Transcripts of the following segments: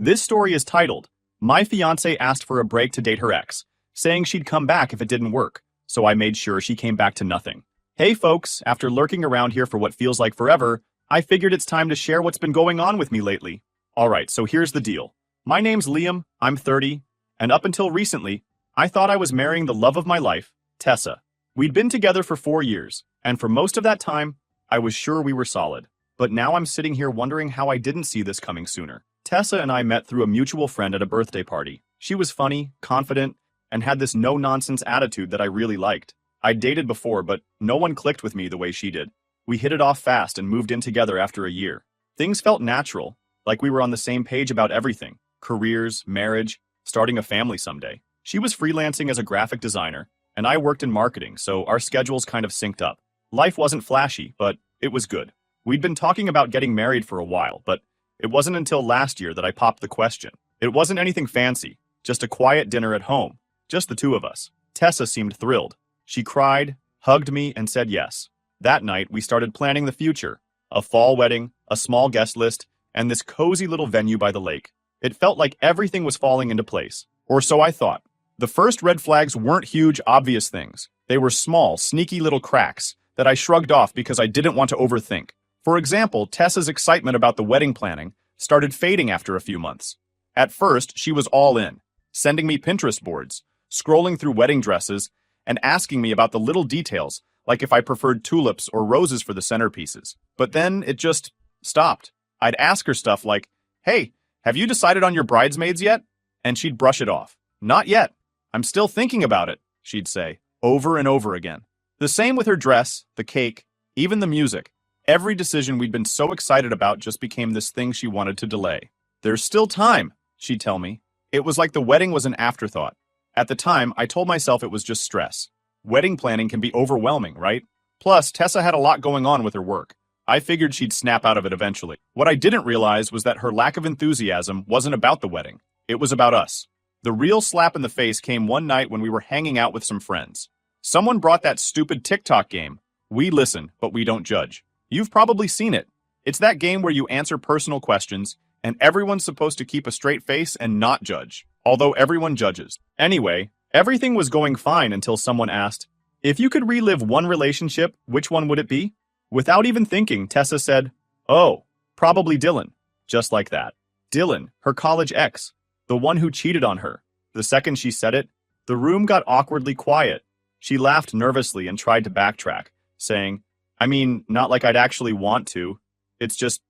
This story is titled, My Fiancée Asked for a Break to Date Her Ex, saying she'd come back if it didn't work, so I made sure she came back to nothing. Hey folks, after lurking around here for what feels like forever, I figured it's time to share what's been going on with me lately. Alright, so here's the deal. My name's Liam, I'm 30, and up until recently, I thought I was marrying the love of my life, Tessa. We'd been together for 4 years, and for most of that time, I was sure we were solid. But now I'm sitting here wondering how I didn't see this coming sooner. Tessa and I met through a mutual friend at a birthday party. She was funny, confident, and had this no-nonsense attitude that I really liked. I'd dated before, but no one clicked with me the way she did. We hit it off fast and moved in together after a year. Things felt natural, like we were on the same page about everything. Careers, marriage, starting a family someday. She was freelancing as a graphic designer, and I worked in marketing, so our schedules kind of synced up. Life wasn't flashy, but it was good. We'd been talking about getting married for a while, but it wasn't until last year that I popped the question. It wasn't anything fancy, just a quiet dinner at home, just the two of us. Tessa seemed thrilled. She cried, hugged me, and said yes. That night, we started planning the future. A fall wedding, a small guest list, and this cozy little venue by the lake. It felt like everything was falling into place. Or so I thought. The first red flags weren't huge, obvious things. They were small, sneaky little cracks that I shrugged off because I didn't want to overthink. For example, Tessa's excitement about the wedding planning started fading after a few months. At first, she was all in, sending me Pinterest boards, scrolling through wedding dresses, and asking me about the little details, like if I preferred tulips or roses for the centerpieces. But then it just stopped. I'd ask her stuff like, "Hey, have you decided on your bridesmaids yet?" And she'd brush it off. "Not yet. I'm still thinking about it," she'd say, over and over again. The same with her dress, the cake, even the music. Every decision we'd been so excited about just became this thing she wanted to delay. "There's still time," she'd tell me. It was like the wedding was an afterthought. At the time, I told myself it was just stress. Wedding planning can be overwhelming, right? Plus, Tessa had a lot going on with her work. I figured she'd snap out of it eventually. What I didn't realize was that her lack of enthusiasm wasn't about the wedding. It was about us. The real slap in the face came one night when we were hanging out with some friends. Someone brought that stupid TikTok game. We listen, but we don't judge. You've probably seen it. It's that game where you answer personal questions, and everyone's supposed to keep a straight face and not judge, although everyone judges. Anyway, everything was going fine until someone asked, "If you could relive one relationship, which one would it be?" Without even thinking, Tessa said, "Oh, probably Dylan." Just like that. Dylan, her college ex, the one who cheated on her. The second she said it, the room got awkwardly quiet. She laughed nervously and tried to backtrack, saying, "I mean, not like I'd actually want to. It's just,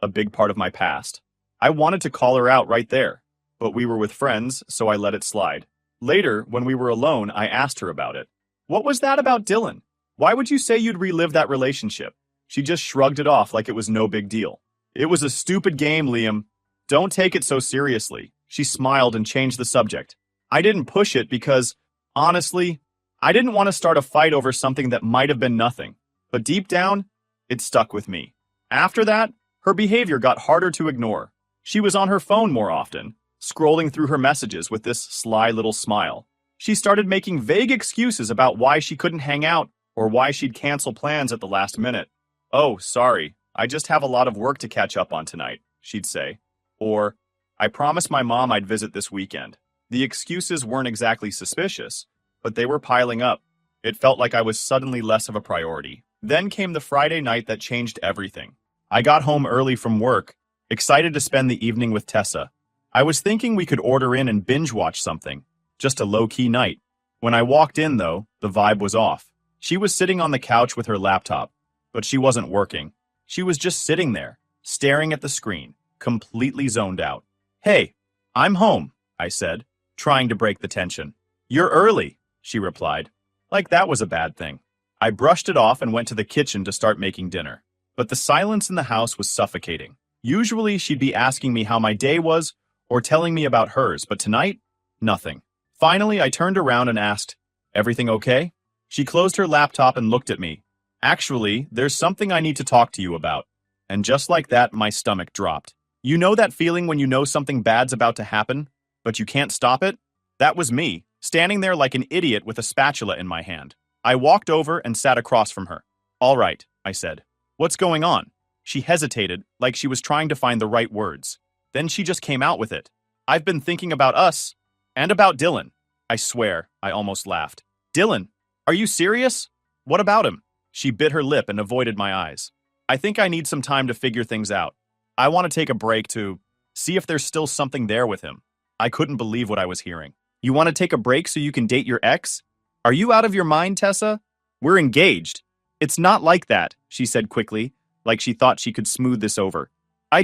a big part of my past." I wanted to call her out right there, but we were with friends, so I let it slide. Later, when we were alone, I asked her about it. "What was that about Dylan? Why would you say you'd relive that relationship?" She just shrugged it off like it was no big deal. "It was a stupid game, Liam. Don't take it so seriously." She smiled and changed the subject. I didn't push it because, honestly, I didn't want to start a fight over something that might have been nothing. But deep down, it stuck with me. After that, her behavior got harder to ignore. She was on her phone more often, scrolling through her messages with this sly little smile. She started making vague excuses about why she couldn't hang out or why she'd cancel plans at the last minute. "Oh, sorry, I just have a lot of work to catch up on tonight," she'd say. Or, "I promised my mom I'd visit this weekend." The excuses weren't exactly suspicious, but they were piling up. It felt like I was suddenly less of a priority. Then came the Friday night that changed everything. I got home early from work, excited to spend the evening with Tessa. I was thinking we could order in and binge watch something, just a low-key night. When I walked in, though, the vibe was off. She was sitting on the couch with her laptop, but she wasn't working. She was just sitting there, staring at the screen, completely zoned out. "Hey, I'm home," I said, trying to break the tension. "You're early," she replied, like that was a bad thing. I brushed it off and went to the kitchen to start making dinner. But the silence in the house was suffocating. Usually she'd be asking me how my day was or telling me about hers, but tonight, nothing. Finally, I turned around and asked, "Everything okay?" She closed her laptop and looked at me. "Actually, there's something I need to talk to you about." And just like that, my stomach dropped. You know that feeling when you know something bad's about to happen, but you can't stop it? That was me, standing there like an idiot with a spatula in my hand. I walked over and sat across from her. "All right," I said. "What's going on?" She hesitated, like she was trying to find the right words. Then she just came out with it. I've been thinking about us and about Dylan. I swear, I almost laughed. Dylan, are you serious? What about him? She bit her lip and avoided my eyes. I think I need some time to figure things out. I want to take a break to see if there's still something there with him. I couldn't believe what I was hearing. You want to take a break so you can date your ex? Are you out of your mind, Tessa? We're engaged. It's not like that, she said quickly, like she thought she could smooth this over. I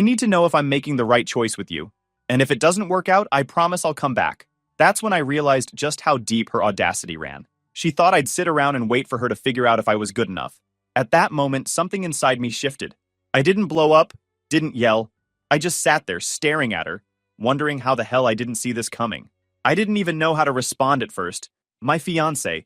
need to know if I'm making the right choice with you. And if it doesn't work out, I promise I'll come back. That's when I realized just how deep her audacity ran. She thought I'd sit around and wait for her to figure out if I was good enough. At that moment, something inside me shifted. I didn't blow up, didn't yell. I just sat there staring at her, wondering how the hell I didn't see this coming. I didn't even know how to respond at first. My fiancé,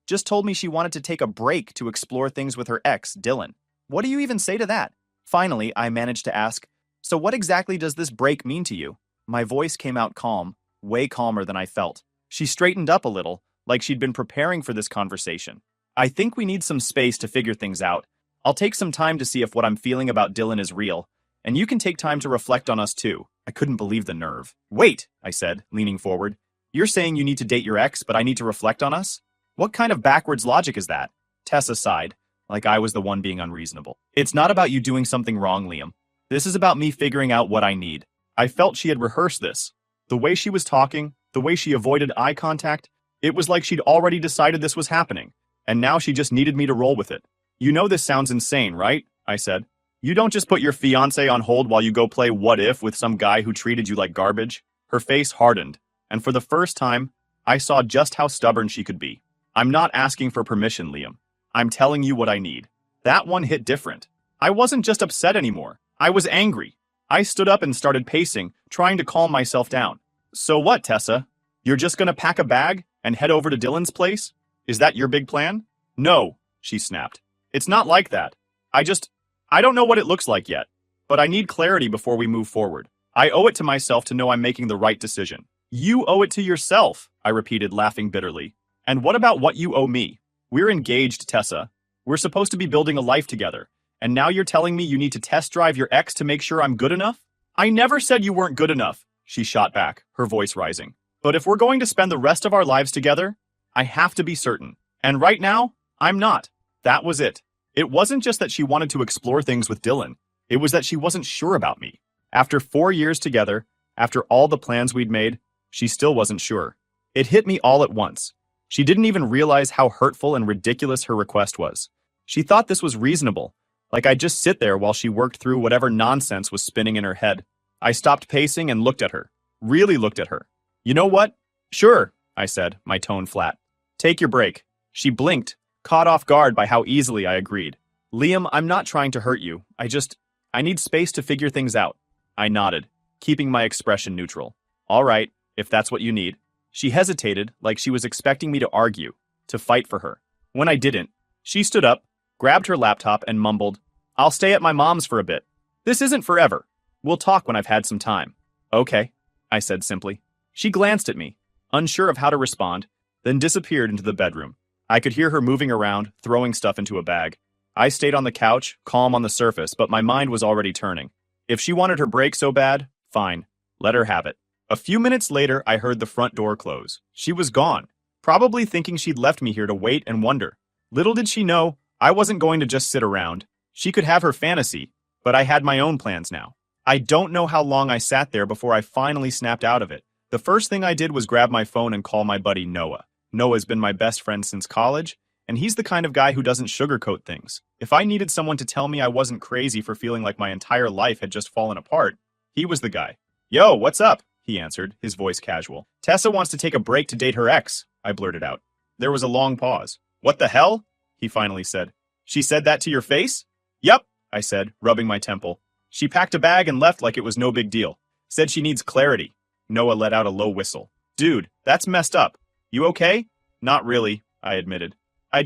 just told me she wanted to take a break to explore things with her ex, Dylan. What do you even say to that? Finally, I managed to ask, so what exactly does this break mean to you? My voice came out calm, way calmer than I felt. She straightened up a little, like she'd been preparing for this conversation. I think we need some space to figure things out. I'll take some time to see if what I'm feeling about Dylan is real, and you can take time to reflect on us too. I couldn't believe the nerve. Wait, I said, leaning forward. You're saying you need to date your ex, but I need to reflect on us? What kind of backwards logic is that? Tessa sighed, like I was the one being unreasonable. It's not about you doing something wrong, Liam. This is about me figuring out what I need. I felt she had rehearsed this. The way she was talking, the way she avoided eye contact, it was like she'd already decided this was happening, and now she just needed me to roll with it. You know this sounds insane, right? I said. You don't just put your fiancé on hold while you go play what if with some guy who treated you like garbage. Her face hardened, and for the first time, I saw just how stubborn she could be. I'm not asking for permission, Liam. I'm telling you what I need. That one hit different. I wasn't just upset anymore. I was angry. I stood up and started pacing, trying to calm myself down. So what, Tessa? You're just gonna pack a bag and head over to Dylan's place? Is that your big plan? No, she snapped. It's not like that. I don't know what it looks like yet, but I need clarity before we move forward. I owe it to myself to know I'm making the right decision. You owe it to yourself, I repeated, laughing bitterly. And what about what you owe me? We're engaged, Tessa. We're supposed to be building a life together. And now you're telling me you need to test drive your ex to make sure I'm good enough? I never said you weren't good enough, she shot back, her voice rising. But if we're going to spend the rest of our lives together, I have to be certain. And right now, I'm not. That was it. It wasn't just that she wanted to explore things with Dylan. It was that she wasn't sure about me. After 4 years together, after all the plans we'd made, she still wasn't sure. It hit me all at once. She didn't even realize how hurtful and ridiculous her request was. She thought this was reasonable, like I'd just sit there while she worked through whatever nonsense was spinning in her head. I stopped pacing and looked at her. Really looked at her. You know what? Sure, I said, my tone flat. Take your break. She blinked, caught off guard by how easily I agreed. Liam, I'm not trying to hurt you. I need space to figure things out. I nodded, keeping my expression neutral. All right, if that's what you need. She hesitated, like she was expecting me to argue, to fight for her. When I didn't, she stood up, grabbed her laptop, and mumbled, I'll stay at my mom's for a bit. This isn't forever. We'll talk when I've had some time. Okay, I said simply. She glanced at me, unsure of how to respond, then disappeared into the bedroom. I could hear her moving around, throwing stuff into a bag. I stayed on the couch, calm on the surface, but my mind was already turning. If she wanted her break so bad, fine. Let her have it. A few minutes later, I heard the front door close. She was gone, probably thinking she'd left me here to wait and wonder. Little did she know, I wasn't going to just sit around. She could have her fantasy, but I had my own plans now. I don't know how long I sat there before I finally snapped out of it. The first thing I did was grab my phone and call my buddy Noah. Noah's been my best friend since college, and he's the kind of guy who doesn't sugarcoat things. If I needed someone to tell me I wasn't crazy for feeling like my entire life had just fallen apart, he was the guy. Yo, what's up? He answered, his voice casual. Tessa wants to take a break to date her ex, I blurted out. There was a long pause. What the hell? He finally said. She said that to your face? Yep, I said, rubbing my temple. She packed a bag and left like it was no big deal. Said she needs clarity. Noah let out a low whistle. Dude, that's messed up. You okay? Not really, I admitted. I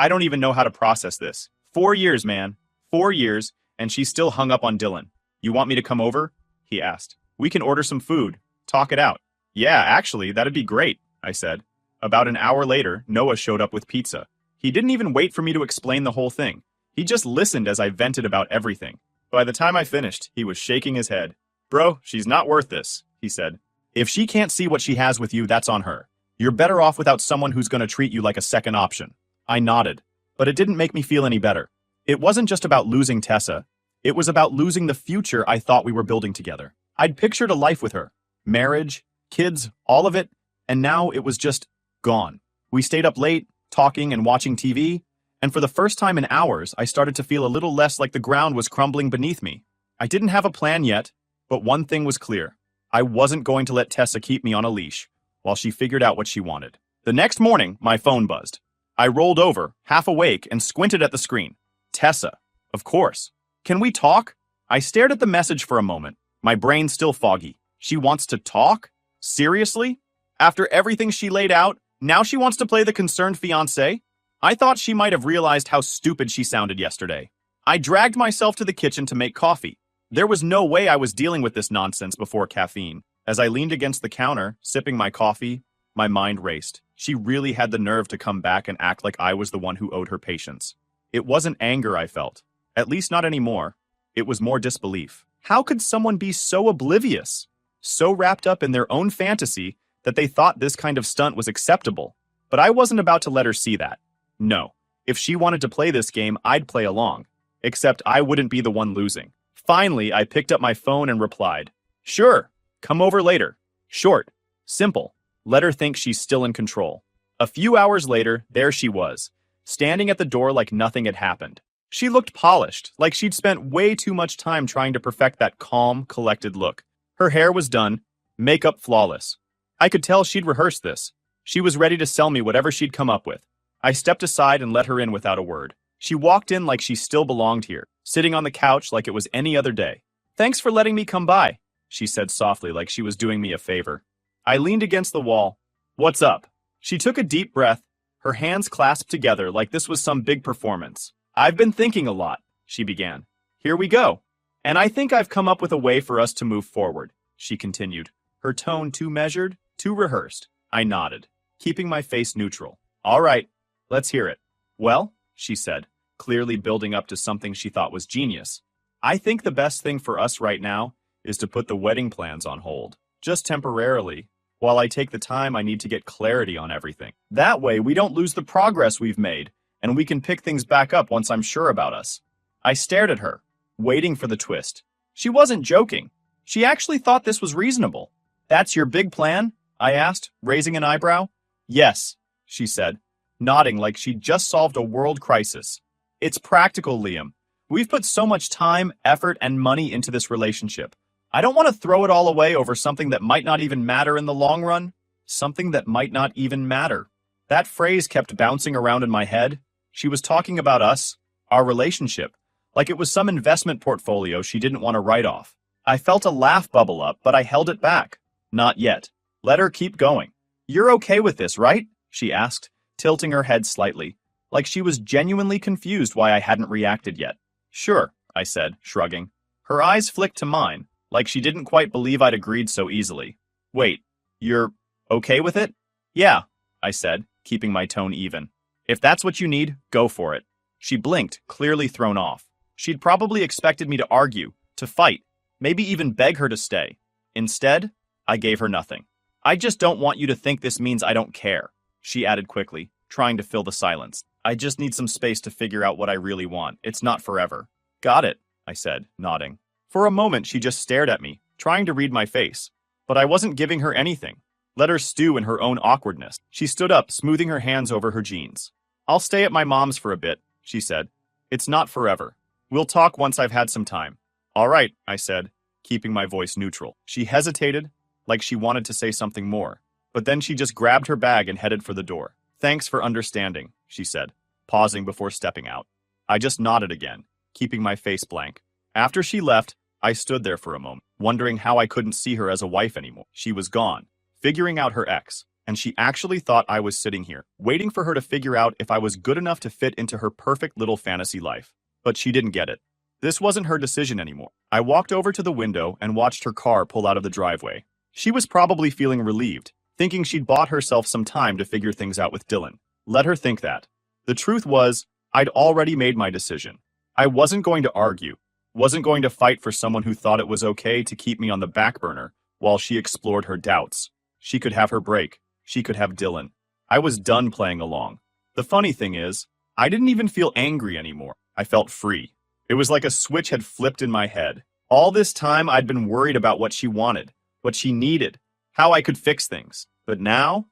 don't even know how to process this. 4 years, man. 4 years, and she's still hung up on Dylan. You want me to come over? He asked. We can order some food. Talk it out. Yeah, actually, that'd be great, I said. About an hour later, Noah showed up with pizza. He didn't even wait for me to explain the whole thing. He just listened as I vented about everything. By the time I finished, he was shaking his head. Bro, she's not worth this, he said. If she can't see what she has with you, that's on her. You're better off without someone who's going to treat you like a second option. I nodded, but it didn't make me feel any better. It wasn't just about losing Tessa. It was about losing the future I thought we were building together. I'd pictured a life with her. Marriage, kids, all of it, and now it was just gone. We stayed up late, talking and watching TV, and for the first time in hours, I started to feel a little less like the ground was crumbling beneath me. I didn't have a plan yet, but one thing was clear. I wasn't going to let Tessa keep me on a leash while she figured out what she wanted. The next morning, my phone buzzed. I rolled over, half awake, and squinted at the screen. Tessa, of course. Can we talk? I stared at the message for a moment, my brain still foggy. She wants to talk? Seriously? After everything she laid out, now she wants to play the concerned fiancé? I thought she might have realized how stupid she sounded yesterday. I dragged myself to the kitchen to make coffee. There was no way I was dealing with this nonsense before caffeine. As I leaned against the counter, sipping my coffee, my mind raced. She really had the nerve to come back and act like I was the one who owed her patience. It wasn't anger I felt. At least not anymore. It was more disbelief. How could someone be so oblivious? So wrapped up in their own fantasy that they thought this kind of stunt was acceptable. But I wasn't about to let her see that. No. If she wanted to play this game, I'd play along. Except I wouldn't be the one losing. Finally, I picked up my phone and replied, "Sure, come over later." Short, simple. Let her think she's still in control. A few hours later, there she was, standing at the door like nothing had happened. She looked polished, like she'd spent way too much time trying to perfect that calm, collected look. Her hair was done, makeup flawless. I could tell she'd rehearsed this. She was ready to sell me whatever she'd come up with. I stepped aside and let her in without a word. She walked in like she still belonged here, sitting on the couch like it was any other day. "Thanks for letting me come by," she said softly like she was doing me a favor. I leaned against the wall. "What's up?" She took a deep breath, her hands clasped together like this was some big performance. "I've been thinking a lot," she began. "Here we go. And I think I've come up with a way for us to move forward," she continued, her tone too measured, too rehearsed. I nodded, keeping my face neutral. "All right, let's hear it." "Well," she said, clearly building up to something she thought was genius. "I think the best thing for us right now is to put the wedding plans on hold, just temporarily, while I take the time I need to get clarity on everything. That way, we don't lose the progress we've made, and we can pick things back up once I'm sure about us." I stared at her, waiting for the twist. She wasn't joking. She actually thought this was reasonable. "That's your big plan?" I asked, raising an eyebrow. "Yes," she said, nodding like she'd just solved a world crisis. "It's practical, Liam. We've put so much time, effort, and money into this relationship. I don't want to throw it all away over something that might not even matter in the long run. Something that might not even matter." That phrase kept bouncing around in my head. She was talking about us, our relationship, like it was some investment portfolio she didn't want to write off. I felt a laugh bubble up, but I held it back. "Not yet. Let her keep going." "You're okay with this, right?" she asked, tilting her head slightly, like she was genuinely confused why I hadn't reacted yet. "Sure," I said, shrugging. Her eyes flicked to mine, like she didn't quite believe I'd agreed so easily. "Wait, you're okay with it?" "Yeah," I said, keeping my tone even. "If that's what you need, go for it." She blinked, clearly thrown off. She'd probably expected me to argue, to fight, maybe even beg her to stay. Instead, I gave her nothing. "I just don't want you to think this means I don't care," she added quickly, trying to fill the silence. "I just need some space to figure out what I really want. It's not forever." "Got it," I said, nodding. For a moment, she just stared at me, trying to read my face. But I wasn't giving her anything. Let her stew in her own awkwardness. She stood up, smoothing her hands over her jeans. "I'll stay at my mom's for a bit," she said. "It's not forever. We'll talk once I've had some time." "All right," I said, keeping my voice neutral. She hesitated, like she wanted to say something more. But then she just grabbed her bag and headed for the door. "Thanks for understanding," she said, pausing before stepping out. I just nodded again, keeping my face blank. After she left, I stood there for a moment, wondering how I couldn't see her as a wife anymore. She was gone, figuring out her ex, and she actually thought I was sitting here, waiting for her to figure out if I was good enough to fit into her perfect little fantasy life. But she didn't get it. This wasn't her decision anymore. I walked over to the window and watched her car pull out of the driveway. She was probably feeling relieved, thinking she'd bought herself some time to figure things out with Dylan. Let her think that. The truth was, I'd already made my decision. I wasn't going to argue. Wasn't going to fight for someone who thought it was okay to keep me on the back burner while she explored her doubts. She could have her break. She could have Dylan. I was done playing along. The funny thing is, I didn't even feel angry anymore. I felt free. It was like a switch had flipped in my head. All this time I'd been worried about what she wanted, what she needed, how I could fix things. But now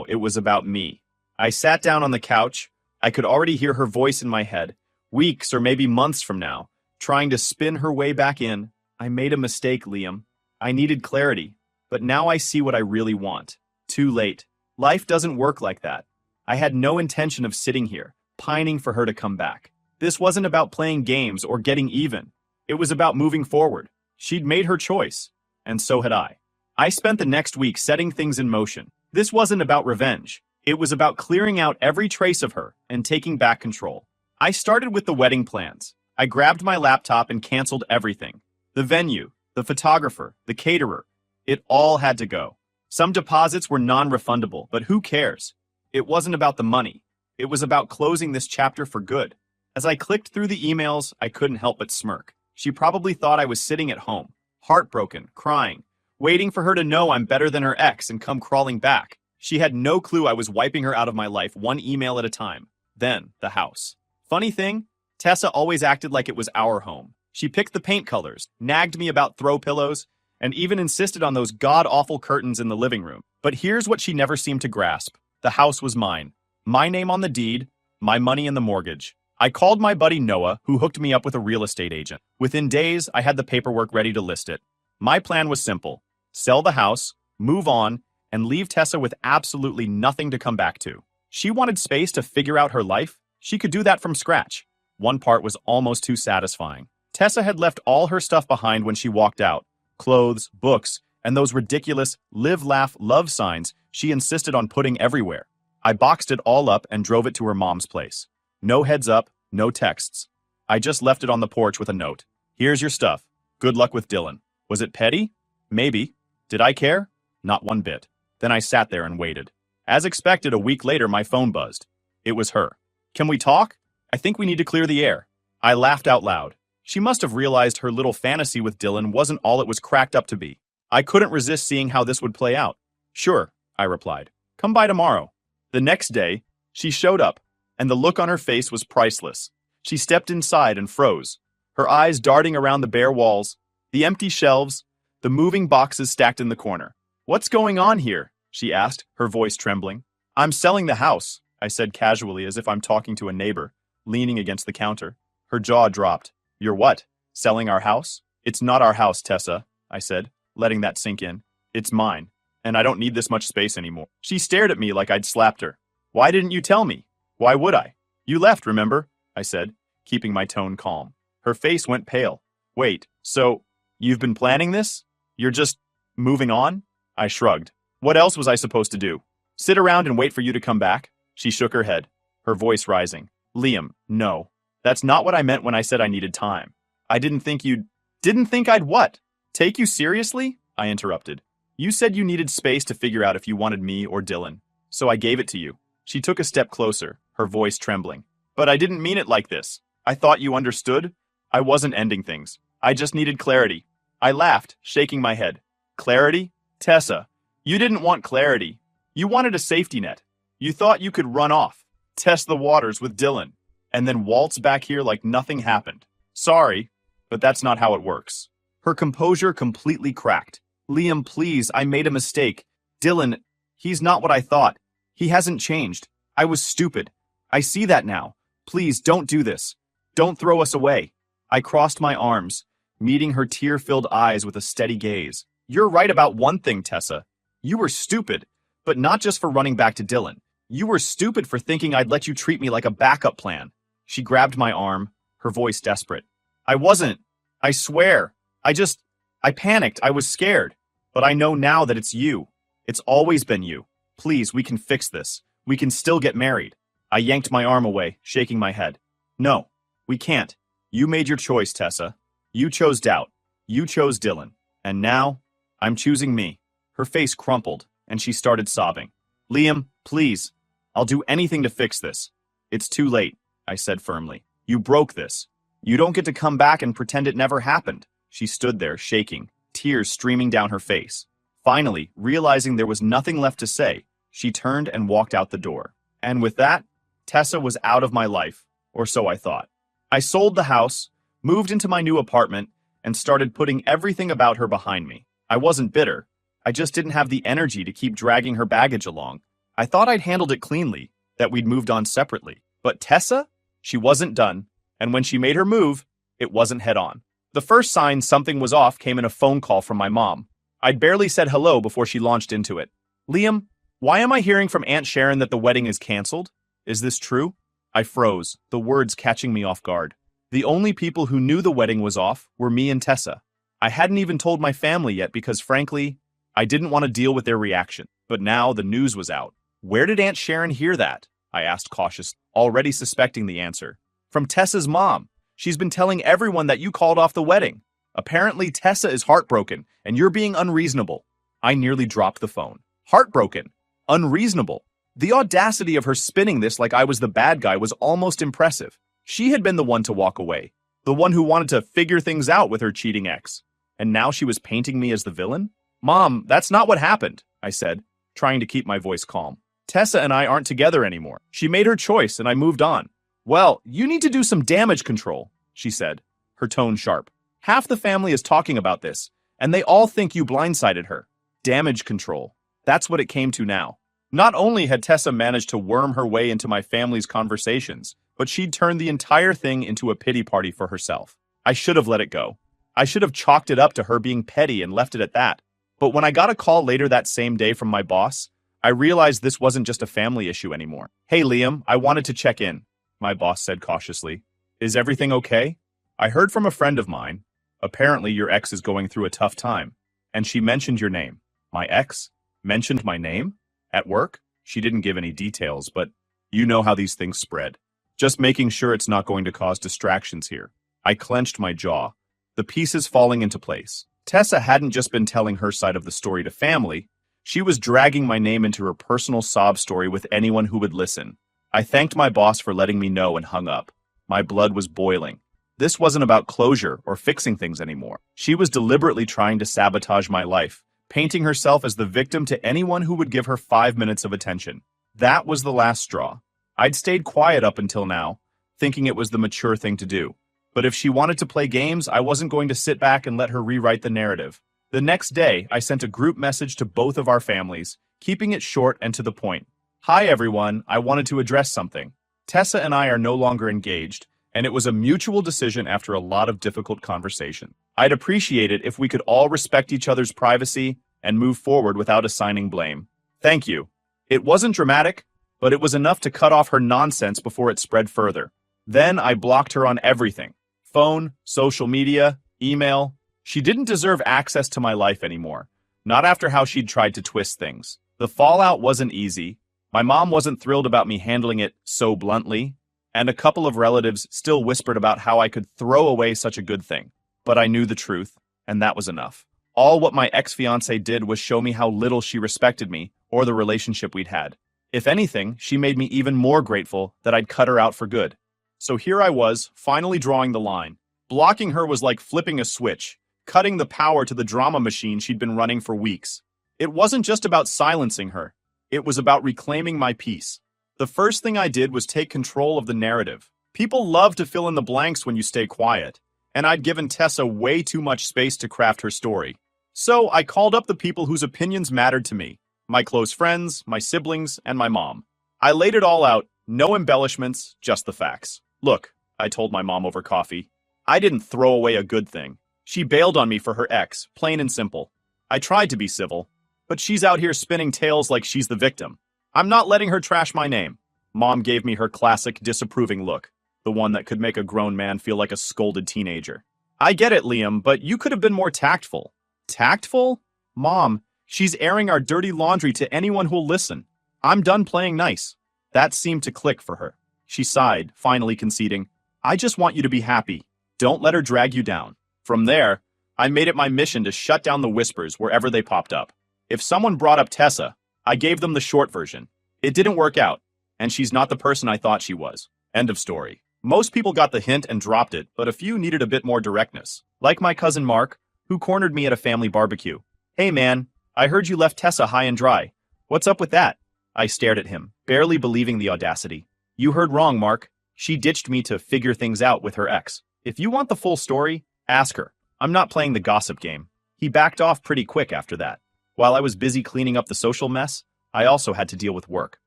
it was about me. I sat down on the couch. I could already hear her voice in my head, weeks or maybe months from now, trying to spin her way back in. I made a mistake, Liam. I needed clarity, but now I see what I really want. Too late. Life doesn't work like that. I had no intention of sitting here, pining for her to come back. This wasn't about playing games or getting even. It was about moving forward. She'd made her choice, and so had I. I spent the next week setting things in motion. This wasn't about revenge. It was about clearing out every trace of her and taking back control. I started with the wedding plans. I grabbed my laptop and canceled everything. The venue, the photographer, the caterer. It all had to go. Some deposits were non-refundable, but who cares? It wasn't about the money. It was about closing this chapter for good. As I clicked through the emails, I couldn't help but smirk. She probably thought I was sitting at home, heartbroken, crying, waiting for her to know I'm better than her ex and come crawling back. She had no clue I was wiping her out of my life one email at a time. Then, the house. Funny thing, Tessa always acted like it was our home. She picked the paint colors, nagged me about throw pillows, and even insisted on those god-awful curtains in the living room. But here's what she never seemed to grasp. The house was mine. My name on the deed, my money in the mortgage. I called my buddy Noah, who hooked me up with a real estate agent. Within days, I had the paperwork ready to list it. My plan was simple. Sell the house, move on, and leave Tessa with absolutely nothing to come back to. She wanted space to figure out her life. She could do that from scratch. One part was almost too satisfying. Tessa had left all her stuff behind when she walked out. Clothes, books, and those ridiculous live, laugh, love signs she insisted on putting everywhere. I boxed it all up and drove it to her mom's place. No heads up, no texts. I just left it on the porch with a note. Here's your stuff. Good luck with Dylan. Was it petty? Maybe. Did I care? Not one bit. Then I sat there and waited. As expected, a week later, my phone buzzed. It was her. Can we talk? I think we need to clear the air. I laughed out loud. She must have realized her little fantasy with Dylan wasn't all it was cracked up to be. I couldn't resist seeing how this would play out. Sure, I replied. Come by tomorrow. The next day, she showed up, and the look on her face was priceless. She stepped inside and froze, her eyes darting around the bare walls, the empty shelves, the moving boxes stacked in the corner. What's going on here? She asked, her voice trembling. I'm selling the house, I said casually as if I'm talking to a neighbor, leaning against the counter. Her jaw dropped. You're what? Selling our house? It's not our house, Tessa, I said, letting that sink in. It's mine, and I don't need this much space anymore. She stared at me like I'd slapped her. Why didn't you tell me? Why would I? You left, remember? I said, keeping my tone calm. Her face went pale. Wait, so you've been planning this? You're just moving on? I shrugged. What else was I supposed to do? Sit around and wait for you to come back? She shook her head, her voice rising. Liam, no. That's not what I meant when I said I needed time. I didn't think you'd... Didn't think I'd what? Take you seriously? I interrupted. You said you needed space to figure out if you wanted me or Dylan. So I gave it to you. She took a step closer, her voice trembling. But I didn't mean it like this. I thought you understood. I wasn't ending things. I just needed clarity. I laughed, shaking my head. Clarity? Tessa, you didn't want clarity. You wanted a safety net. You thought you could run off, test the waters with Dylan, and then waltz back here like nothing happened. Sorry, but that's not how it works. Her composure completely cracked. Liam, please, I made a mistake. Dylan, he's not what I thought. He hasn't changed. I was stupid. I see that now. Please, don't do this. Don't throw us away. I crossed my arms, meeting her tear-filled eyes with a steady gaze. You're right about one thing, Tessa. You were stupid, but not just for running back to Dylan. You were stupid for thinking I'd let you treat me like a backup plan. She grabbed my arm, her voice desperate. I wasn't. I swear. I panicked. I was scared. But I know now that it's you. It's always been you. Please, we can fix this. We can still get married. I yanked my arm away, shaking my head. No, we can't. You made your choice, Tessa. You chose doubt. You chose Dylan. And now, I'm choosing me. Her face crumpled, and she started sobbing. Liam, please. I'll do anything to fix this. It's too late, I said firmly. You broke this. You don't get to come back and pretend it never happened. She stood there, shaking, tears streaming down her face. Finally, realizing there was nothing left to say, she turned and walked out the door. And with that, Tessa was out of my life, or so I thought. I sold the house, moved into my new apartment, and started putting everything about her behind me. I wasn't bitter. I just didn't have the energy to keep dragging her baggage along. I thought I'd handled it cleanly, that we'd moved on separately. But Tessa? She wasn't done, and when she made her move, it wasn't head on. The first sign something was off came in a phone call from my mom. I'd barely said hello before she launched into it. Liam, why am I hearing from Aunt Sharon that the wedding is canceled? Is this true? I froze, the words catching me off guard. The only people who knew the wedding was off were me and Tessa. I hadn't even told my family yet because, frankly, I didn't want to deal with their reaction. But now the news was out. Where did Aunt Sharon hear that? I asked cautiously, already suspecting the answer. From Tessa's mom. She's been telling everyone that you called off the wedding. Apparently, Tessa is heartbroken, and you're being unreasonable. I nearly dropped the phone. Heartbroken. Unreasonable. The audacity of her spinning this like I was the bad guy was almost impressive. She had been the one to walk away, the one who wanted to figure things out with her cheating ex. And now she was painting me as the villain? Mom, that's not what happened, I said, trying to keep my voice calm. Tessa and I aren't together anymore. She made her choice and I moved on. Well, you need to do some damage control, she said, her tone sharp. Half the family is talking about this, and they all think you blindsided her. Damage control. That's what it came to now. Not only had Tessa managed to worm her way into my family's conversations, but she'd turned the entire thing into a pity party for herself. I should have let it go. I should have chalked it up to her being petty and left it at that. But when I got a call later that same day from my boss, I realized this wasn't just a family issue anymore. Hey, Liam, I wanted to check in, my boss said cautiously. Is everything okay? I heard from a friend of mine. Apparently your ex is going through a tough time, and she mentioned your name. My ex? Mentioned my name? At work? She didn't give any details, but you know how these things spread. Just making sure it's not going to cause distractions here. I clenched my jaw, the pieces falling into place. Tessa hadn't just been telling her side of the story to family, she was dragging my name into her personal sob story with anyone who would listen. I thanked my boss for letting me know and hung up. My blood was boiling. This wasn't about closure or fixing things anymore. She was deliberately trying to sabotage my life, painting herself as the victim to anyone who would give her 5 minutes of attention. That was the last straw. I'd stayed quiet up until now, thinking it was the mature thing to do. But if she wanted to play games, I wasn't going to sit back and let her rewrite the narrative. The next day, I sent a group message to both of our families, keeping it short and to the point. Hi everyone, I wanted to address something. Tessa and I are no longer engaged, and it was a mutual decision after a lot of difficult conversation. I'd appreciate it if we could all respect each other's privacy and move forward without assigning blame. Thank you. It wasn't dramatic, but it was enough to cut off her nonsense before it spread further. Then I blocked her on everything. Phone, social media, email. She didn't deserve access to my life anymore. Not after how she'd tried to twist things. The fallout wasn't easy. My mom wasn't thrilled about me handling it so bluntly, and a couple of relatives still whispered about how I could throw away such a good thing. But I knew the truth, and that was enough. All what my ex-fiancée did was show me how little she respected me or the relationship we'd had. If anything, she made me even more grateful that I'd cut her out for good. So here I was, finally drawing the line. Blocking her was like flipping a switch, cutting the power to the drama machine she'd been running for weeks. It wasn't just about silencing her. It was about reclaiming my peace. The first thing I did was take control of the narrative. People love to fill in the blanks when you stay quiet, and I'd given Tessa way too much space to craft her story. So I called up the people whose opinions mattered to me. My close friends, my siblings, and my mom. I laid it all out, no embellishments, just the facts. Look, I told my mom over coffee, I didn't throw away a good thing. She bailed on me for her ex, plain and simple. I tried to be civil, but she's out here spinning tales like she's the victim. I'm not letting her trash my name. Mom gave me her classic disapproving look, the one that could make a grown man feel like a scolded teenager. I get it, Liam, but you could have been more tactful. Tactful? Mom, she's airing our dirty laundry to anyone who'll listen. I'm done playing nice. That seemed to click for her. She sighed, finally conceding, I just want you to be happy. Don't let her drag you down. From there, I made it my mission to shut down the whispers wherever they popped up. If someone brought up Tessa, I gave them the short version. It didn't work out, and she's not the person I thought she was. End of story. Most people got the hint and dropped it, but a few needed a bit more directness. Like my cousin Mark, who cornered me at a family barbecue. Hey man, I heard you left Tessa high and dry. What's up with that? I stared at him, barely believing the audacity. You heard wrong, Mark. She ditched me to figure things out with her ex. If you want the full story, ask her. I'm not playing the gossip game. He backed off pretty quick after that. While I was busy cleaning up the social mess, I also had to deal with work.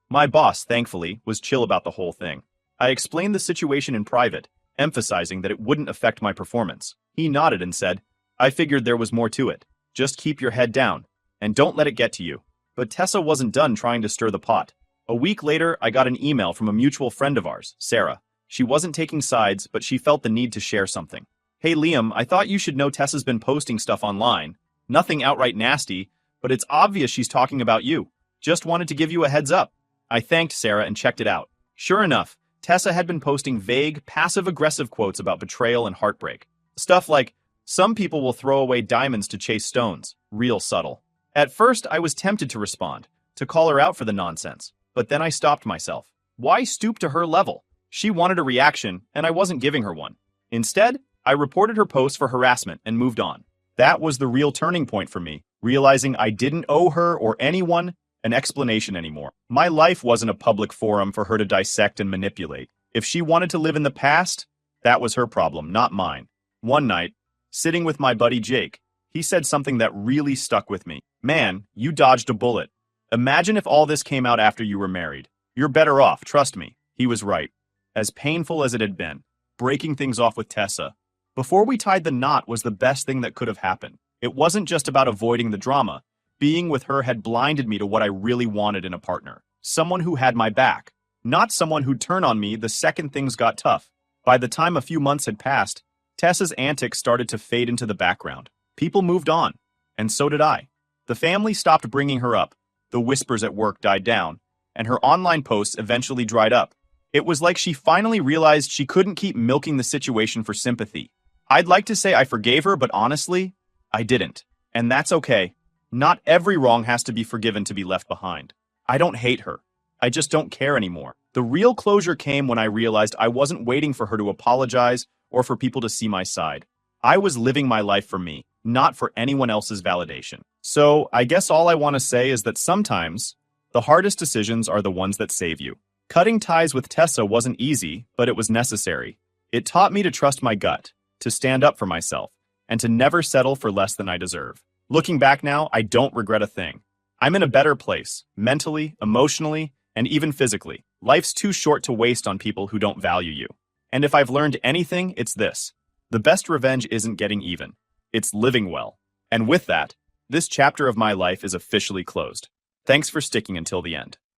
My boss, thankfully, was chill about the whole thing. I explained the situation in private, emphasizing that it wouldn't affect my performance. He nodded and said, I figured there was more to it. Just keep your head down, and don't let it get to you. But Tessa wasn't done trying to stir the pot. A week later, I got an email from a mutual friend of ours, Sarah. She wasn't taking sides, but she felt the need to share something. Hey Liam, I thought you should know Tessa's been posting stuff online. Nothing outright nasty, but it's obvious she's talking about you. Just wanted to give you a heads up. I thanked Sarah and checked it out. Sure enough, Tessa had been posting vague, passive-aggressive quotes about betrayal and heartbreak. Stuff like, some people will throw away diamonds to chase stones. Real subtle. At first, I was tempted to respond, to call her out for the nonsense. But then I stopped myself. Why stoop to her level? She wanted a reaction, and I wasn't giving her one. Instead, I reported her post for harassment and moved on. That was the real turning point for me, realizing I didn't owe her or anyone an explanation anymore. My life wasn't a public forum for her to dissect and manipulate. If she wanted to live in the past, that was her problem, not mine. One night, sitting with my buddy Jake, he said something that really stuck with me. Man, you dodged a bullet. Imagine if all this came out after you were married. You're better off, trust me. He was right. As painful as it had been, breaking things off with Tessa, before we tied the knot was the best thing that could have happened. It wasn't just about avoiding the drama. Being with her had blinded me to what I really wanted in a partner. Someone who had my back, not someone who'd turn on me the second things got tough. By the time a few months had passed, Tessa's antics started to fade into the background. People moved on, and so did I. The family stopped bringing her up, the whispers at work died down, and her online posts eventually dried up. It was like she finally realized she couldn't keep milking the situation for sympathy. I'd like to say I forgave her, but honestly, I didn't. And that's okay. Not every wrong has to be forgiven to be left behind. I don't hate her. I just don't care anymore. The real closure came when I realized I wasn't waiting for her to apologize or for people to see my side. I was living my life for me, not for anyone else's validation. So I guess all I want to say is that sometimes the hardest decisions are the ones that save you. Cutting ties with Tessa wasn't easy, but it was necessary. It taught me to trust my gut, to stand up for myself, and to never settle for less than I deserve. Looking back now, I don't regret a thing. I'm in a better place, mentally, emotionally, and even physically. Life's too short to waste on people who don't value you. And if I've learned anything, it's this. The best revenge isn't getting even. It's living well. And with that, this chapter of my life is officially closed. Thanks for sticking until the end.